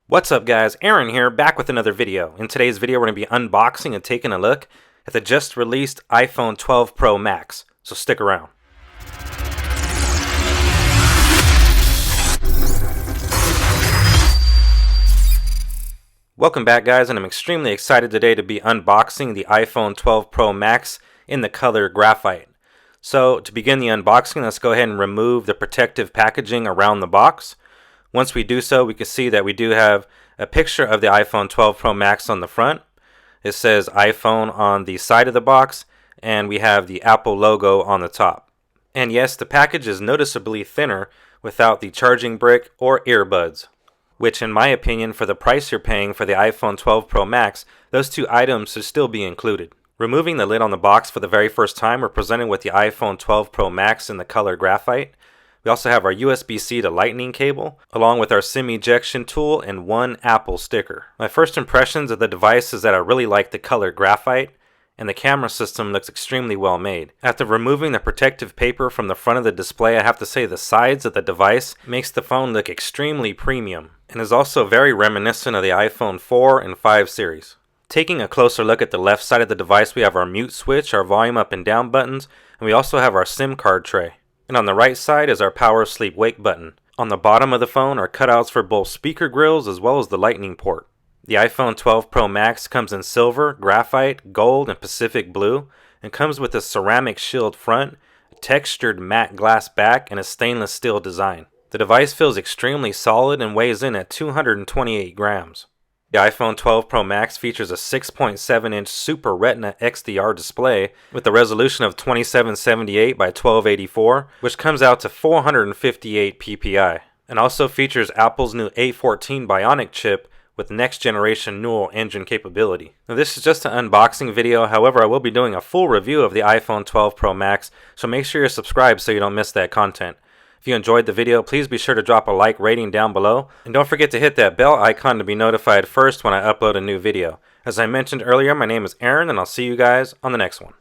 What's up guys, Aaron here, back with another video. In today's video we're going to be unboxing and taking a look at the just released iPhone 12 Pro Max, so stick around. Welcome back guys, and I'm extremely excited today to be unboxing the iPhone 12 Pro Max in the color graphite. So to begin the unboxing, let's go ahead and remove the protective packaging around the box. Once we do so, we can see that we do have a picture of the iPhone 12 Pro Max on the front. It says iPhone on the side of the box, and we have the Apple logo on the top. And yes, the package is noticeably thinner without the charging brick or earbuds, which in my opinion, for the price you're paying for the iPhone 12 Pro Max, those two items should still be included. Removing the lid on the box for the very first time, we're presented with the iPhone 12 Pro Max in the color graphite. We also have our USB-C to Lightning cable, along with our SIM ejection tool and one Apple sticker. My first impressions of the device is that I really like the color graphite, and the camera system looks extremely well made. After removing the protective paper from the front of the display, I have to say the sides of the device makes the phone look extremely premium, and is also very reminiscent of the iPhone 4 and 5 series. Taking a closer look at the left side of the device, we have our mute switch, our volume up and down buttons, and we also have our SIM card tray. And on the right side is our power sleep wake button. On the bottom of the phone are cutouts for both speaker grills as well as the Lightning port. The iPhone 12 Pro Max comes in silver, graphite, gold, and Pacific blue, and comes with a ceramic shield front, a textured matte glass back, and a stainless steel design. The device feels extremely solid and weighs in at 228 grams. The iPhone 12 Pro Max features a 6.7-inch Super Retina XDR display with a resolution of 2778 by 1284, which comes out to 458 ppi, and also features Apple's new A14 Bionic chip with next-generation neural engine capability. Now, this is just an unboxing video, however I will be doing a full review of the iPhone 12 Pro Max, so make sure you're subscribed so you don't miss that content. If you enjoyed the video, please be sure to drop a like rating down below, and don't forget to hit that bell icon to be notified first when I upload a new video. As I mentioned earlier, my name is Aaron, and I'll see you guys on the next one.